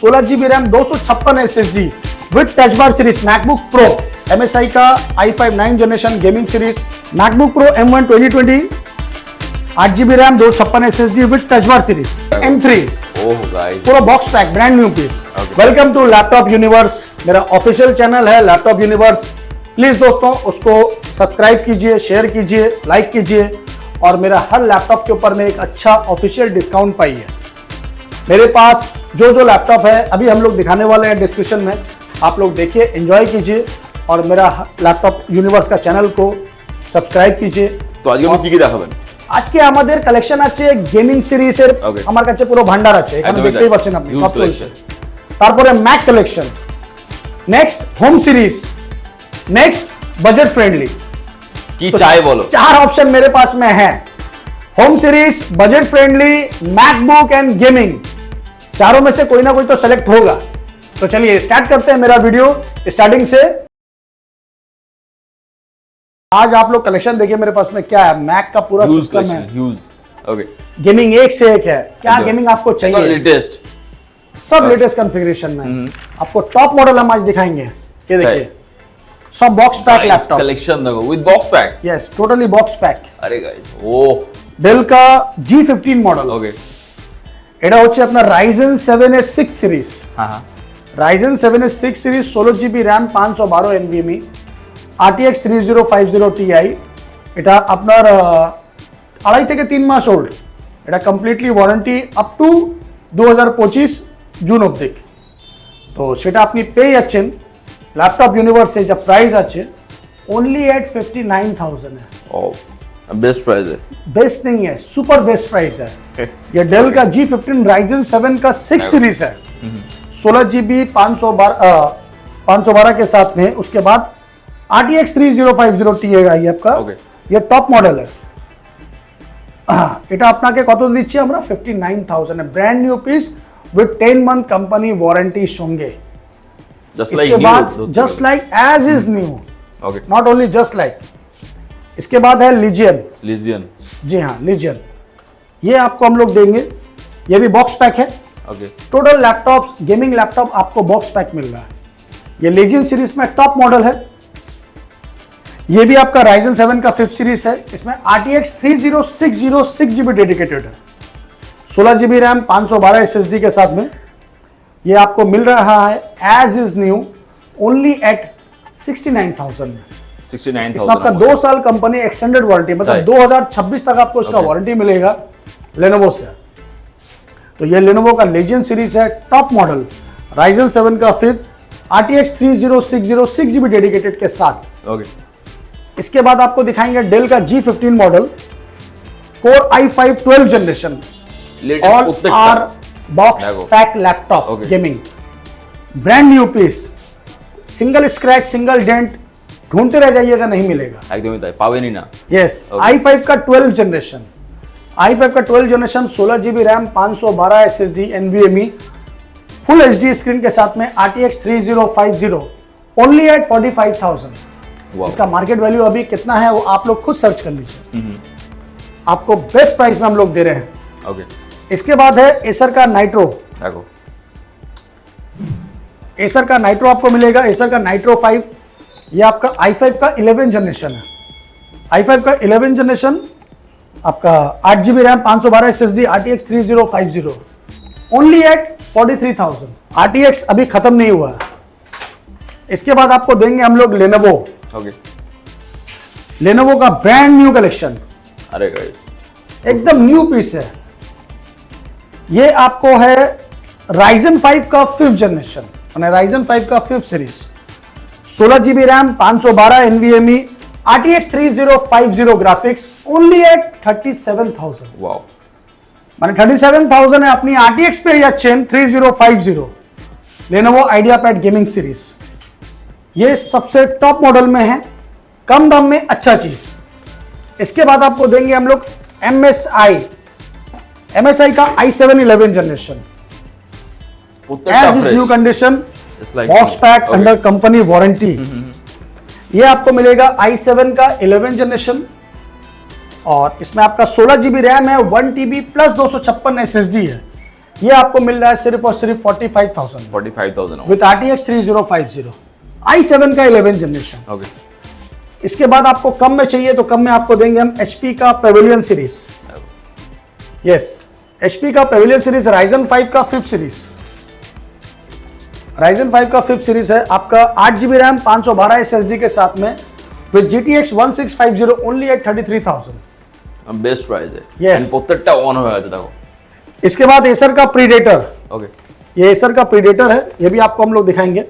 16GB RAM 256 SSD with touch bar series MacBook Pro, MSI का i5 9 generation gaming series, MacBook Pro M1 2020 8GB RAM 256 SSD with touch bar series, M3 पूरा box pack brand new piece. Welcome to laptop universe, मेरा official channel है laptop universe. Please दोस्तों उसको subscribe कीजिए, share कीजिए, like कीजिए और मेरा हर लैपटॉप के ऊपर में एक अच्छा ऑफिशियल डिस्काउंट पाइए। मेरे पास जो लैपटॉप है अभी हम लोग दिखाने वाले हैं डिस्क्रिप्शन में, आप लोग देखिए, एंजॉय कीजिए और मेरा लैपटॉप यूनिवर्स का चैनल को सब्सक्राइब कीजिए। তো আজকে আমি কি দেখাবেন? আজকে আমাদের কালেকশন আছে গেমিং সিরিজের, আমার কাছে পুরো ভান্ডার আছে, এখানে দেখতেই পাচ্ছেন আপনি সব চলছে। তারপরে Mac collection, next home series, next budget friendly की चाय बोलो। 4 ऑप्शन मेरे पास में है, home series, budget friendly, MacBook and gaming. चारों में से कोई ना कोई तो सेलेक्ट होगा। तो चलिए स्टार्ट करते हैं मेरा वीडियो स्टार्टिंग से। आज आप लोग कलेक्शन देखिए मेरे पास में क्या है, मैक का पूरा सिस्टम है, ओके, गेमिंग एक से एक है। क्या गेमिंग आपको चाहिए, लेटेस्ट, सब लेटेस्ट कॉन्फ़िगरेशन में आपको टॉप मॉडल हम आज दिखाएंगे। ये देखिए सब बॉक्स पैक लैपटॉप कलेक्शन देखो with box pack. Yes, totally box pack. अरे गाइस, ओ डेल का G15 मॉडल। ओके, এটা হচ্ছে আপনার Ryzen 7S6 সিরিজ। হ্যাঁ, Ryzen 7S6 series 16GB RAM 512 NVMe RTX 3050 Ti। এটা আপনার 2.5 থেকে 3 মাস ওল্ড। এটা completely warranty up to 2025 June অবধি। তো সেটা আপনি পেয়ে যাচ্ছেন लैपटॉप यूनिवर्स से। जब प्राइस अच्छे ओनली एट 59,000 है। बेस्ट प्राइस है, बेस्ट नहीं है, सुपर बेस्ट प्राइस है। ये डेल का G15 Ryzen 7 का 6 सीरीज है, 16GB 512 के साथ में। उसके बाद RTX 3050 Ti है आपका, ये टॉप मॉडल है। এটা আপনাকে কত দিচ্ছি আমরা, 59,000 है, brand new piece with 10 month company warranty संगे। इसके बाद just like as is new, not only just like. इसके बाद है लीजियन। जी हाँ, लीजियन, ये आपको हम लोग देंगे। ये भी बॉक्स पैक है। टोटल लैपटॉप, गेमिंग लैपटॉप आपको बॉक्स पैक मिल रहा है। ये लीजियन सीरीज में टॉप मॉडल है। ये भी आपका Ryzen 7 का 5th सीरीज है। इसमें RTX 3060 6GB डेडिकेटेड है, 16GB रैम 512 SSD के साथ में। ये आपको मिल रहा है as is new only at 69,000 में। 69,000 इसमें आपका 2 साल कंपनी एक्सटेंडेड वारंटी, मतलब 2026 तक आपको इसका वारंटी मिलेगा लेनोवो से। तो ये लेनोवो का लेजेंड सीरीज है, टॉप मॉडल Ryzen 7 का 5th RTX 3060 6GB डेडिकेटेड के साथ। इसके बाद आपको दिखाएंगे डेल का G15 model, core i5 12 generation, all are box pack laptop gaming, brand new piece, single scratch single dent, ढूंढते रह जाइएगा, नहीं मिलेगा एकदम ही पावे नहीं ना। यस, i5 का 12 जनरेशन, i5 का 12 generation 16GB RAM 512 SSD NVMe full HD screen के साथ में RTX 3050 ओनली एट 45,000। इसका मार्केट वैल्यू अभी कितना है वो आप लोग खुद सर्च कर लीजिए। आपको बेस्ट प्राइस में हम लोग दे रहे हैं। इसके बाद है एसर का नाइट्रो। एसर का नाइट्रो आपको मिलेगा, एसर का नाइट्रो 5। ये आपका i5 का 11 जनरेशन है। i5 का 11 जनरेशन आपका 8GB RAM 512 SSD RTX 3050 only at 43,000। RTX अभी खत्म नहीं हुआ है। इसके बाद आपको देंगे हम लोग लेनोवो। लेनोवो का ब्रांड न्यू कलेक्शन, अरे गाइस एकदम न्यू पीस है। ये आपको है Ryzen 5 का 5th जनरेशन, Ryzen 5 का 5th series, 16GB RAM 512 NVMe RTX 3050 graphics only at 37,000। Wow, মানে 37,000 है अपनी RTX पे या चेन 3050 लेनोवो आइडियापैड गेमिंग सीरीज। ये सबसे टॉप मॉडल में है, कम दाम में अच्छा चीज। इसके बाद आपको देंगे हम लोग MSI का i7 11 generation, as is new condition, box pack under company warranty. ये आपको मिलेगा i7 का 11 जनरेशन और इसमें आपका 16GB रैम है, 1TB प्लस 256 SSD है। ये आपको मिल रहा है सिर्फ और सिर्फ 45,000 45,000 विद RTX 3050 i7 का 11 जनरेशन। ओके, इसके बाद आपको कम में चाहिए तो कम में आपको देंगे हम HP का पेविलियन सीरीज। यस, HP का पेविलियन सीरीज Ryzen 5 का 5th सीरीज, Ryzen 5 का 5th सीरीज है आपका 8GB रैम 512 SSD के साथ में with GTX 1650 only at 33,000। Best price है। Yes. एंड প্রত্যেকটা অন হয়ে আছে দেখো। इसके बाद एसर का प्रीडेटर, ओके, ये एसर का प्रीडेटर है, ये भी आपको हम लोग दिखाएंगे।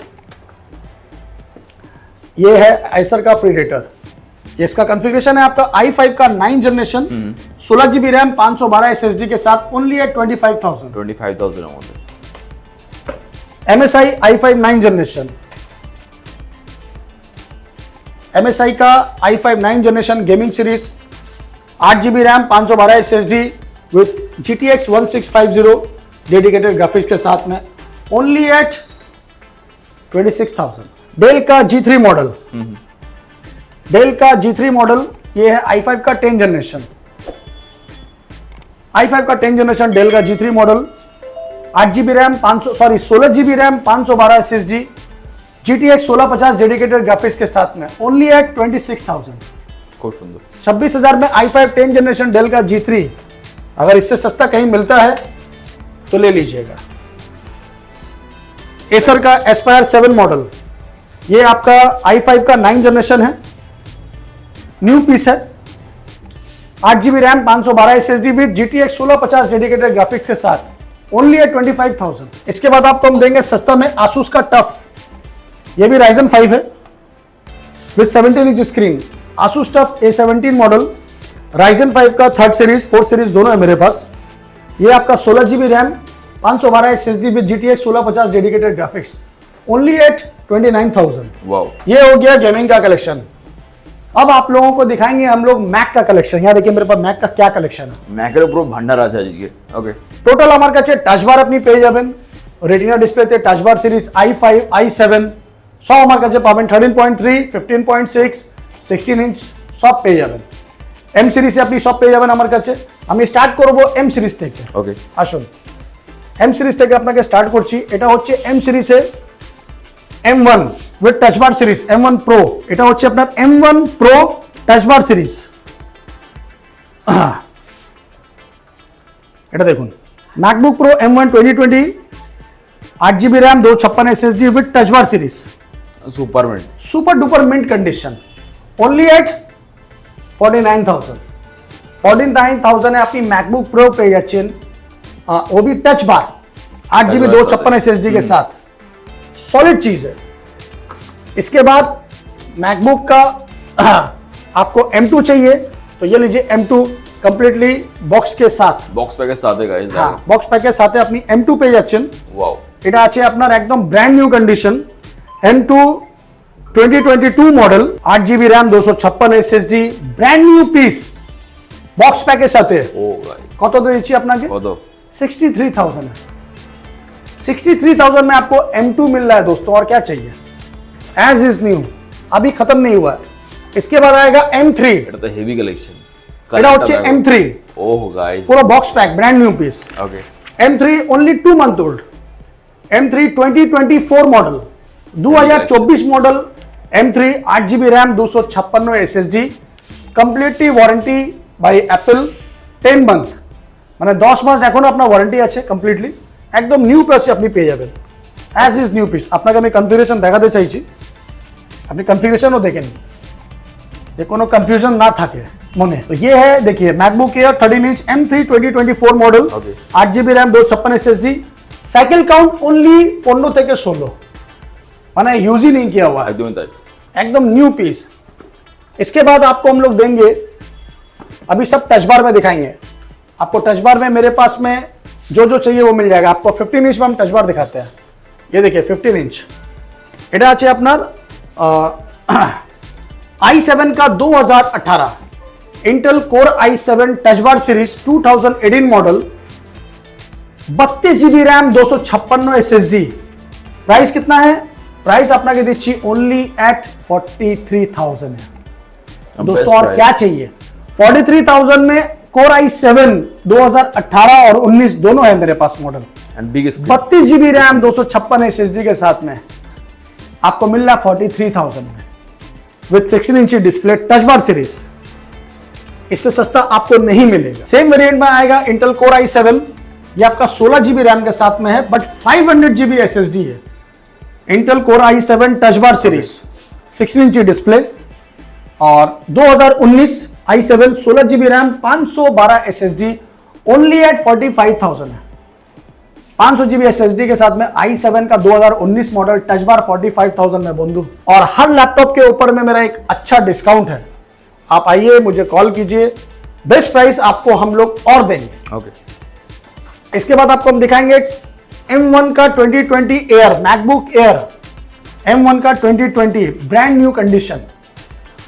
ये है एसर का प्रीडेटर, ये इसका कॉन्फ़िगरेशन है आपका i5 का 9 जनरेशन 16GB रैम 512 SSD के साथ ओनली एट 25,000। 25,000 এর মধ্যে। MSI i5 9 जनरेशन, MSI का i5 9 generation gaming series 8GB RAM 512 SSD with GTX 1650 dedicated graphics के साथ में ओनली एट 26,000। डेल का G3 मॉडल, डेल का G3 मॉडल, ये है i5 का 10 जनरेशन, i5 का 10 जनरेशन डेल का G3 model 8GB RAM 16GB RAM 512 SSD GTX 1650 dedicated graphics के साथ में ओनली एट 26,000। খুব সুন্দর। 26,000 में i5 10 जनरेशन डेल का G3, अगर इससे सस्ता कहीं मिलता है तो ले लीजिएगा। एसर का एस्पायर 7 मॉडल, ये आपका i5 का 9 जनरेशन है, न्यू पीस है, 8GB RAM 512 SSD with GTX 1650 dedicated graphics के साथ ओनली एट 25,000। इसके बाद आपको हम देंगे सस्ता में आसूस का टफ, ये भी Ryzen 5 है with 17 inch screen, Asus tough A17 model, Ryzen 5 का 3rd सीरीज 4th सीरीज दोनों है मेरे पास। ये आपका 16GB RAM 512 SSD with GTX 1650 dedicated graphics only at 29,000। Wow, ये हो गया गेमिंग का कलेक्शन। अब आप लोगों को दिखाएंगे हम लोग मैक का कलेक्शन। यहाँ देखिए मेरे पास मैक का क्या कलेक्शन है। ম্যাকের পুরো ভান্ডার আছে আজকে। ওকে, টোটাল আমার কাছে টাচবার আপনি পেয়ে যাবেন রেটিনা ডিসপ্লেতে টাচবার সিরিজ i5 i7 সব আমার কাছে পাবেন 13.3 15.6 16 ইঞ্চ সব পেয়ে যাবেন। এম সিরিজে আপনি সব পেয়ে যাবেন আমার কাছে। আমি স্টার্ট করব এম সিরিজ থেকে। ওকে, আসুন এম সিরিজ থেকে আপনাকে স্টার্ট করছি। এটা হচ্ছে এম সিরিজে M1 with টাচবার series M1 pro, এটা হচ্ছে আপনার M1 প্রো টাচবার সিরিজ। এটা দেখুন MacBook Pro M1 2020 8GB RAM 256 SSD with touch bar series, super mint, super duper mint condition only at 49,000। 49,000 আপনি ম্যাকবুক প্রো পেয়ে যাচ্ছেন, वो भी टच बार 8GB 256 SSD के साथ, सॉलिड चीज है। इसके बाद मैकबुक का आपको M2 चाहिए तो ये लीजिए M2 कंप्लीटली बॉक्स के साथ, বক্স প্যাকের সাথে গাইস। হ্যাঁ বক্স প্যাকের সাথে আপনি M2 পেয়ে যাচ্ছেন। ওয়াও, এটা আছে আপনার একদম brand new condition M2 2022 model 8GB RAM 256 SSD brand new piece box প্যাকের সাথে। ও গাইস, কত দিচ্ছি আপনাকে? কত? 63,000 है। 63,000 में आपको M2 मिल रहा है दोस्तों, और क्या चाहिए? एज इज न्यू, अभी खत्म नहीं हुआ है। इसके बाद आएगा M3, এটা তো হেভি কালেকশন। এটা হচ্ছে M3 ওহ গাইস, পুরো box pack brand new piece. Okay, M3 only 2 month old, M3 2024 model 2024 model M3 8GB RAM 256 SSD completely warranty by Apple 10 month, মানে 10 মাস এখনো আপনার ওয়ারেন্টি আছে কমপ্লিটলি, একদম নিউ পিস আপনি পেয়ে যাবেন অ্যাজ ইজ নিউ পিস। আপনাকে আমি কনফিগারেশন দেখাতে চাইছি, আপনি কনফিগারেশনও দেখেন যে কোনো কনফিউশন না থাকে মনে। तो ये है देखिए MacBook air 13 inch M3 2024 model, Okay. 8GB RAM 256 SSD, cycle count only 15 থেকে 16, মানে यूज ही नहीं किया हुआ है, একদমই তাই। एकदम न्यू पीस। इसके बाद आपको हम लोग देंगे, अभी सब टच बार में दिखाएंगे आपको। टच बार में मेरे पास में जो जो चाहिए वो मिल जाएगा आपको। 15 इंच में हम टच बार दिखाते हैं, ये देखिए 15 इंच। এটা আছে আপনার i7 का 2018 Intel core i7 touch bar series 2018 model 32GB RAM 256 SSD। Price कितना है? प्राइस আপনাকে দিচ্ছি ओनली एट 43,000 है दोस्तों, और क्या चाहिए? 43,000 में Core i7 2018 और 19 दोनों है मेरे पास model. And big screen, 32 GB RAM 256 SSD के साथ में आपको मिल रहा है 43,000 में विद 16 इंची डिस्प्ले टच बार सीरीज। इससे सस्ता आपको नहीं मिलेगा। सेम वेरिएंट में आएगा इंटेल Core i7, ये आपका 16 GB रैम के साथ में है बट 500 GB SSD है। Intel Core i7 touch bar series, 16 इंची डिस्प्ले और 2019 i7 16 GB RAM 512 SSD only at 45,000 है। 500 GB SSD के साथ में i7 का 2019 मॉडल टच बार 45,000 में बंधु। और हर लैपटॉप के ऊपर में मेरा एक अच्छा डिस्काउंट है, आप आइए मुझे कॉल कीजिए, बेस्ट प्राइस आपको हम लोग और देंगे। ओके। इसके बाद आपको हम दिखाएंगे M1 का 2020 एयर, मैकबुक एयर M1 का 2020 brand new condition,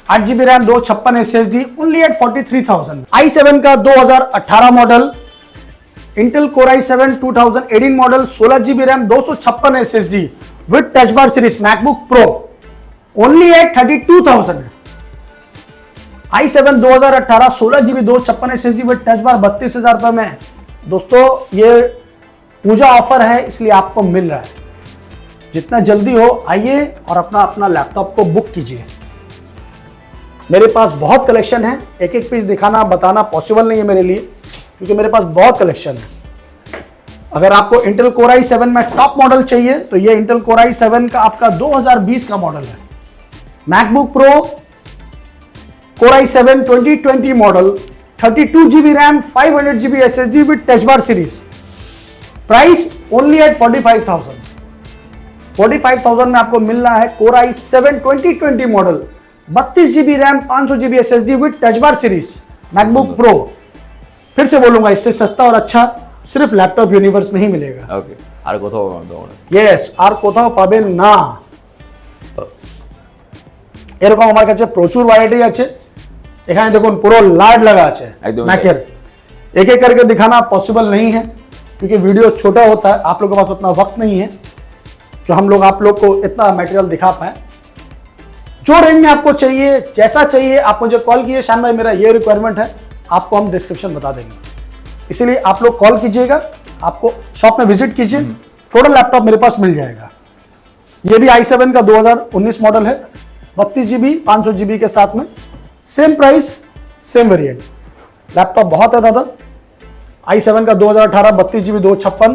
8 GB RAM 256 SSD only at 43,000। i7 का 2018 model, Intel Core i7 2018 model, 16 GB RAM 256 SSD with touch bar series MacBook Pro only at 32,000 है। i7 2018 16 GB 256 SSD with touch bar 32,000 रुपए में है। दोस्तों ये पूजा offer है इसलिए आपको मिल रहा है। जितना जल्दी हो आइए और अपना लैपटॉप को बुक कीजिए। मेरे पास बहुत कलेक्शन है, एक एक पीस दिखाना बताना पॉसिबल नहीं है मेरे लिए क्योंकि मेरे पास बहुत कलेक्शन है। अगर आपको इंटेल Core i7 में टॉप मॉडल चाहिए तो ये इंटेल Core i7 का आपका 2020 का मॉडल है। MacBook Pro Core i7 2020 model, 32 GB RAM 500 GB SSD with touch bar series, price only at 45,000। 45,000 में आपको मिल रहा है Core i7 2020 model, 32 GB RAM 500 GB SSD with touch bar series MacBook pro. फिर से बोलूंगा इससे सस्ता और अच्छा सिर्फ लैपटॉप यूनिवर्स में ही मिलेगा। ओके, আর কোথাও পাবেন না। यस, আর কোথাও পাবেন না। এরকম আমার কাছে প্রচুর ভ্যারাইটি আছে। এখানে দেখুন পুরো লাইট लगा আছে मैकेर। एक एक करके दिखाना पॉसिबल नहीं है क्योंकि वीडियो छोटा होता है, आप लोगों के पास उतना वक्त नहीं है तो हम लोग आप लोग को इतना मटेरियल दिखा पाए। जो रेंज में आपको चाहिए, जैसा चाहिए, आप मुझे कॉल कीजिए, शान भाई मेरा ये रिक्वायरमेंट है, आपको हम डिस्क्रिप्शन बता देंगे। इसीलिए आप लोग कॉल कीजिएगा, आपको शॉप में विजिट कीजिए, टोटल लैपटॉप मेरे पास मिल जाएगा। ये भी i7 का 2019 मॉडल है, 32 GB 500 GB के साथ में, same price same variant. Laptop बहुत है दादा। i7 का 2018 32 GB 256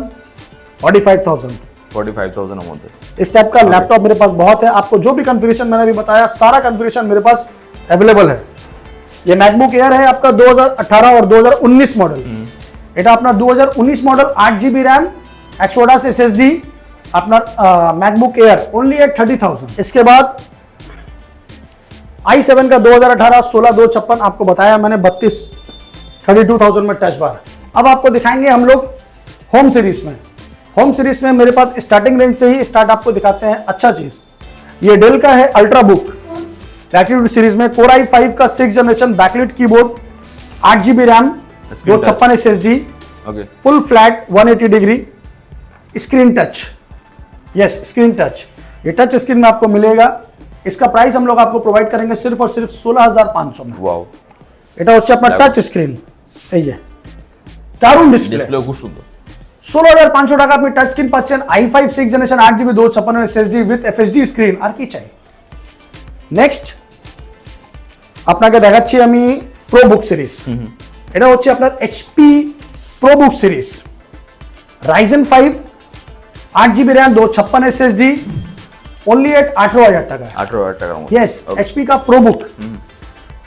45,000 মধ্যে इस टाइप का लैपटॉप मेरे पास बहुत है। आपको जो भी कन्फिगरेशन मैंने अभी बताया सारा कन्फिगरेशन मेरे पास अवेलेबल है। ये मैकबुक एयर है आपका 2018 और 2019 मॉडल। এটা আপনার 2019 মডেল 8 GB रैम 128 SSD আপনার मैकबुक एयर ओनली एट 30,000। इसके बाद i7 का 2018 16 256 आपको बताया मैंने 32,000 में टच बार। अब आपको दिखाएंगे हम लोग होम सीरीज में। होम सीरीज में मेरे पास स्टार्टिंग रेंज से ही स्टार्ट आपको दिखाते हैं अच्छा चीज। ये डेल का है अल्ट्रा बुक लैटिट्यूड सीरीज में, Core i5 का 6th generation backlit keyboard, 8 GB RAM 256 SSD, full flat 180 degree, screen touch. Yes, screen touch. ये टच स्क्रीन में आपको मिलेगा। इसका प्राइस हम लोग आपको प्रोवाइड करेंगे सिर्फ और सिर्फ 16,500 में। ওয়াও, এটা হচ্ছে আপনার টাচ স্ক্রিন। এই যে দারুণ ডিসপ্লে, ডিসপ্লে খুব সুন্দর। 16,500 টাকা আপনি টাচ স্ক্রিন পাচ্ছেন, i5 6th generation 8 GB 256 SSD with FHD screen. আর কি চাই? নেক্সট আপনাকে দেখাচ্ছি আমি প্রোবুক সিরিজ। এটা হচ্ছে আপনার HP ProBook series, Ryzen 5 8 GB RAM 256 SSD only at 18,000 टाका। 18,000 টাকার মধ্যে। यस, HP का प्रोबुक।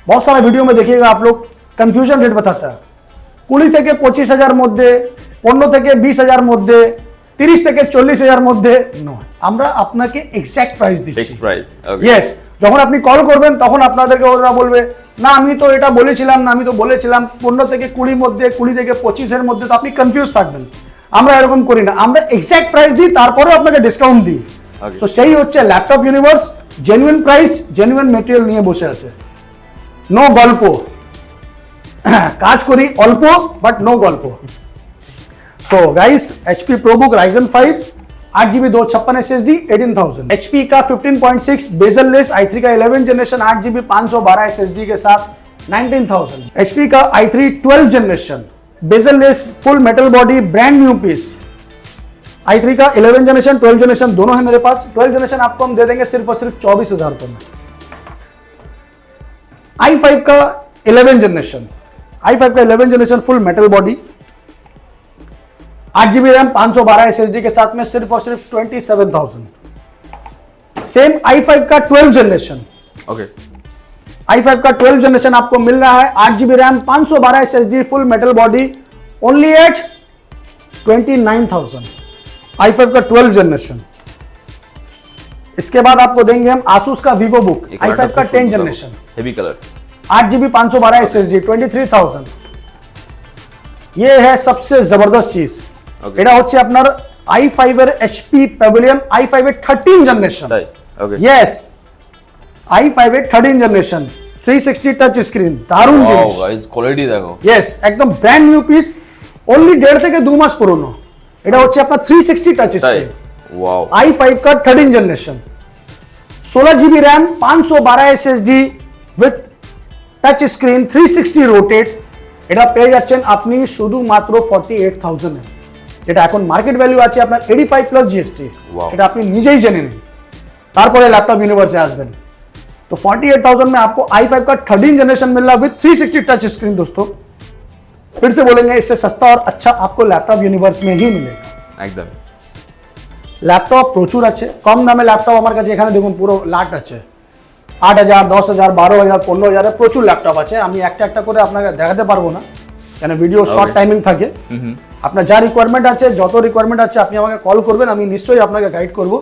बहुत सारा वीडियो में देखिएगा आप लोग कंफ्यूजन रेट बताता है। 20 থেকে 25,000 মধ্যে, 15 থেকে 20,000 মধ্যে, 30 থেকে 40,000 মধ্যে নয়, আমরা আপনাকে এক্সাক্ট প্রাইস দিচ্ছি। Fixed price. ইয়েস, যখন আপনি কল করবেন তখন আপনাদেরকে ওরা বলবে না আমি তো এটা বলেছিলাম, না আমি তো বলেছিলাম 15 থেকে 20 মধ্যে, 20 থেকে 25 এর মধ্যে, তো আপনি কনফিউজ থাকবেন। আমরা এরকম করি না, আমরা এক্সাক্ট প্রাইস দিই তারপরে আপনাকে ডিসকাউন্ট দিই। সো সেই হচ্ছে laptop universe, genuine price, genuine material নিয়ে বসে আছে। নো গল্প, কাজ করি অল্প বাট নো গল্প। So guys, HP ProBook Ryzen 5 8 GB 256 SSD 18,000। HP का 15.6 बेजल लेस i3 का 11 जनरेशन 8 GB 512 SSD के साथ 19,000। HP का i3 12 generation, bezelless, full metal body, brand new piece. i3 का 11 जनरेशन 12 जनरेशन दोनों है मेरे पास। 12 जनरेशन आपको हम दे देंगे सिर्फ और सिर्फ 24,000 रुपए में। i5 का 11 जनरेशन, i5 का 11 generation full metal body, 8GB RAM 512 SSD के साथ में सिर्फ और सिर्फ 27,000। सेम i5 का 12 जनरेशन, ओके i5 का 12 जनरेशन आपको मिल रहा है 8GB RAM 512 SSD full metal body only at 29,000। i5 का 12 जनरेशन। इसके बाद आपको देंगे हम Asus का Vivo Book, i5 का 10 generation, heavy colour, 8GB 512 SSD 23,000। ये है सबसे जबरदस्त चीज। এটা হচ্ছে আপনার i5 এর HP Pavilion i5 এর 13 জেনারেশন। তাই ওকে यस i5 এর 13 জেনারেশন 360 টাচ স্ক্রিন, দারুণ ওয়াও জিনিস। গাইস কোয়ালিটি দেখো, यस একদম ব্র্যান্ড নিউ পিস, অনলি 1.5 থেকে 2 মাস পুরনো। এটা হচ্ছে আপনার 360 টাচ তাই স্ক্রিন, ওয়াও i5 का 13 generation, 16GB RAM 512 SSD with touch screen 360 rotate. এটা পেয়ে যাচ্ছেন আপনি শুধুমাত্র 48,000 এ, যেটা এখন মার্কেট ভ্যালু আছে আপনার 85 প্লাস জিএসটি। Wow. সেটা আপনি নিজেই জেনে নিন, তারপরে लैपटॉप यूनिवर्स से আসবেন। तो 48,000 में आपको i5 का 13 जनरेशन मिल रहा है विथ 360 टच स्क्रीन। दोस्तों फिर से बोलेंगे, इससे सस्ता और अच्छा आपको लैपटॉप यूनिवर्स में ही मिलेगा। একদম ল্যাপটপ প্রচুর আছে, কম দামে ল্যাপটপ আমার কাছে এখানে দেখুন পুরো লাট আছে। 8,000, 10,000, 12,000, 15,000 প্রচুর ল্যাপটপ আছে। আমি একটা একটা করে আপনাকে দেখাতে পারবো না, কেন ভিডিও শর্ট টাইমিং থাকে। আপনার যা রিকোয়ারমেন্ট আছে, যত রিকোয়ারমেন্ট আছে আপনি আমাকে কল করবেন, আমি নিশ্চয়ই আপনাকে গাইড করব।